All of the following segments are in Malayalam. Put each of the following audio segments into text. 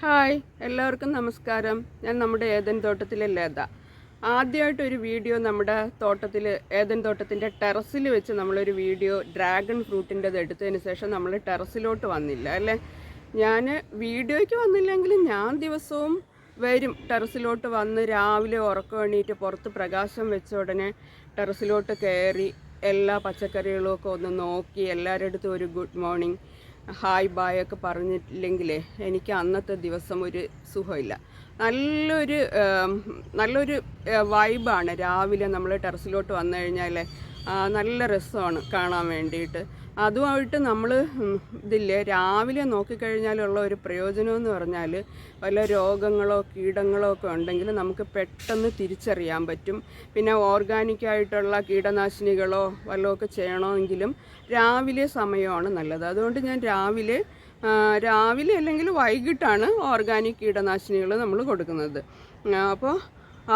ഹായ്, എല്ലാവർക്കും നമസ്കാരം. ഞാൻ നമ്മുടെ ഏദൻ തോട്ടത്തിലെ ലത. ആദ്യമായിട്ടൊരു വീഡിയോ നമ്മുടെ തോട്ടത്തിൽ ഏദൻ തോട്ടത്തിൻ്റെ ടെറസിൽ വെച്ച് നമ്മളൊരു വീഡിയോ ഡ്രാഗൺ ഫ്രൂട്ടിൻ്റെത് എടുത്തതിന് ശേഷം നമ്മൾ ടെറസിലോട്ട് വന്നില്ല അല്ലേ. ഞാൻ വീഡിയോയ്ക്ക് വന്നില്ലെങ്കിലും ഞാൻ ദിവസവും വരും ടെറസിലോട്ട് വന്ന് രാവിലെ ഉറക്കം എണീറ്റ് പുറത്ത് പ്രകാശം വെച്ച ഉടനെ ടെറസിലോട്ട് കയറി എല്ലാ പച്ചക്കറികളും ഒക്കെ ഒന്ന് നോക്കി എല്ലാവരുടെ അടുത്തും ഒരു ഗുഡ് മോർണിംഗ് ഹായ് ബായ് ഒക്കെ പറഞ്ഞില്ലെങ്കിലേ എനിക്ക് അന്നത്തെ ദിവസം ഒരു സുഖമില്ല. നല്ലൊരു വൈബാണ് രാവിലെ നമ്മൾ ടെറസിലോട്ട് വന്നു കഴിഞ്ഞാൽ. നല്ല രസമാണ് കാണാൻ വേണ്ടിയിട്ട്. അതുമായിട്ട് നമ്മൾ രാവിലെ നോക്കിക്കഴിഞ്ഞാലുള്ള ഒരു പ്രയോജനം എന്ന് പറഞ്ഞാൽ വല്ല രോഗങ്ങളോ കീടങ്ങളോ ഒക്കെ ഉണ്ടെങ്കിൽ നമുക്ക് പെട്ടെന്ന് തിരിച്ചറിയാൻ പറ്റും. പിന്നെ ഓർഗാനിക്കായിട്ടുള്ള കീടനാശിനികളോ വല്ലതൊക്കെ ചെയ്യണമെങ്കിലും രാവിലെ സമയമാണ് നല്ലത്. അതുകൊണ്ട് ഞാൻ രാവിലെ അല്ലെങ്കിൽ വൈകിട്ടാണ് ഓർഗാനിക് കീടനാശിനികൾ നമ്മൾ കൊടുക്കുന്നത്. അപ്പോൾ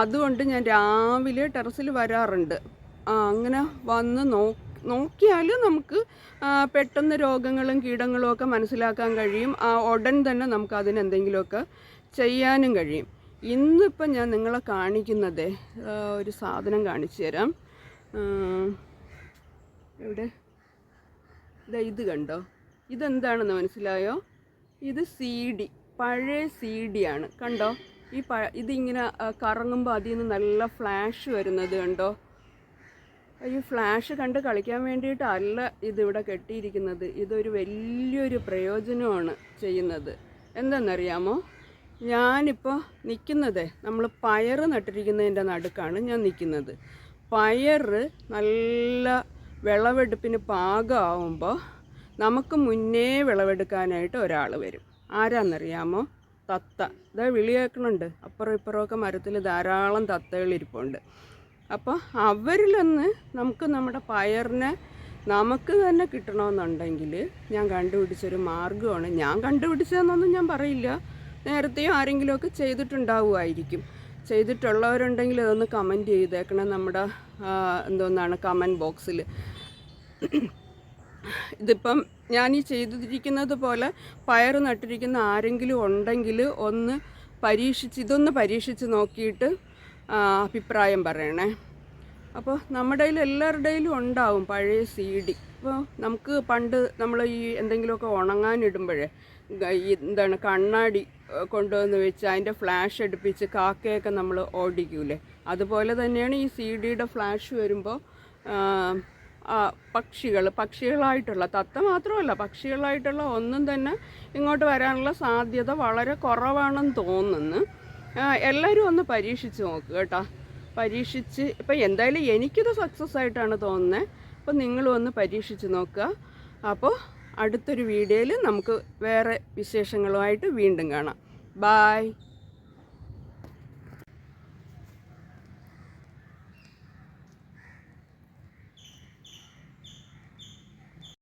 അതുകൊണ്ട് ഞാൻ രാവിലെ ടെറസിൽ വരാറുണ്ട്. അങ്ങനെ വന്ന് നോക്കിയാൽ നമുക്ക് പെട്ടെന്ന് രോഗങ്ങളും കീടങ്ങളും ഒക്കെ മനസ്സിലാക്കാൻ കഴിയും. ഉടൻ തന്നെ നമുക്ക് അതിനെന്തെങ്കിലുമൊക്കെ ചെയ്യാനും കഴിയും. ഇന്നിപ്പം ഞാൻ നിങ്ങളെ കാണിക്കുന്നത് ഒരു സാധനം കാണിച്ചു തരാം. എവിടെ ഇത് കണ്ടോ? ഇതെന്താണെന്ന് മനസ്സിലായോ? ഇത് CD, പഴയ CD ആണ്. കണ്ടോ? ഇതിങ്ങനെ കറങ്ങുമ്പോൾ അതിൽ നിന്ന് നല്ല ഫ്ലാഷ് വരുന്നത് കണ്ടോ? ഈ ഫ്ലാഷ് കണ്ട് കളിക്കാൻ വേണ്ടിയിട്ടല്ല ഇതിവിടെ കെട്ടിയിരിക്കുന്നത്. ഇതൊരു വലിയൊരു പ്രയോജനമാണ് ചെയ്യുന്നത്. എന്താണെന്നറിയാമോ? ഞാനിപ്പോൾ നിൽക്കുന്നത് നമ്മൾ പയർ നട്ടിരിക്കുന്നതിൻ്റെ നടുക്കാണ് ഞാൻ നിൽക്കുന്നത്. പയർ നല്ല വിളവെടുപ്പിന് പാകമാവുമ്പോൾ നമുക്ക് മുന്നേ വിളവെടുക്കാനായിട്ട് ഒരാൾ വരും. ആരാന്നറിയാമോ? തത്ത. ഇതാ വിളി കേൾക്കുന്നുണ്ട്. അപ്പുറം ഇപ്പുറമൊക്കെ മരത്തിൽ ധാരാളം തത്തകളിരിപ്പുണ്ട്. അപ്പോൾ അവരിലൊന്ന് നമുക്ക് നമ്മുടെ പയറിനെ നമുക്ക് തന്നെ കിട്ടണമെന്നുണ്ടെങ്കിൽ ഞാൻ കണ്ടുപിടിച്ചൊരു മാർഗ്ഗമാണ്. ഞാൻ കണ്ടുപിടിച്ചതെന്നൊന്നും ഞാൻ പറയില്ല, നേരത്തെയും ആരെങ്കിലുമൊക്കെ ചെയ്തിട്ടുണ്ടാവുമായിരിക്കും. ചെയ്തിട്ടുള്ളവരുണ്ടെങ്കിൽ അതൊന്ന് കമൻറ്റ് ചെയ്തേക്കണം നമ്മുടെ കമൻറ്റ് ബോക്സിൽ. ഇതിപ്പം ഞാൻ ഈ ചെയ്തിരിക്കുന്നത് പോലെ പയർ നട്ടിരിക്കുന്ന ആരെങ്കിലും ഉണ്ടെങ്കിൽ ഇതൊന്ന് പരീക്ഷിച്ച് നോക്കിയിട്ട് അഭിപ്രായം പറയണേ. അപ്പോൾ നമ്മുടെ എല്ലാവരുടെയിലും ഉണ്ടാവും പഴയ CD. അപ്പോൾ നമുക്ക് പണ്ട് നമ്മൾ ഈ എന്തെങ്കിലുമൊക്കെ ഉണങ്ങാനിടുമ്പോഴേ കണ്ണാടി കൊണ്ടുവന്ന് വെച്ച് അതിൻ്റെ ഫ്ലാഷ് എടുപ്പിച്ച് കാക്കയൊക്കെ നമ്മൾ അതുപോലെ തന്നെയാണ് ഈ CDയുടെ ഫ്ലാഷ് വരുമ്പോൾ പക്ഷികളായിട്ടുള്ള തത്ത മാത്രമല്ല പക്ഷികളായിട്ടുള്ള ഒന്നും തന്നെ ഇങ്ങോട്ട് വരാനുള്ള സാധ്യത വളരെ കുറവാണെന്ന് തോന്നുന്നു. എല്ലാവരും ഒന്ന് പരീക്ഷിച്ച് നോക്കുക കേട്ടോ. ഇപ്പം എന്തായാലും എനിക്കിത് സക്സസ് ആയിട്ടാണ് തോന്നുന്നത്. അപ്പോൾ നിങ്ങളും ഒന്ന് പരീക്ഷിച്ച് നോക്കുക. അപ്പോൾ അടുത്തൊരു വീഡിയോയിൽ നമുക്ക് വേറെ വിശേഷങ്ങളുമായിട്ട് വീണ്ടും കാണാം. ബായ്.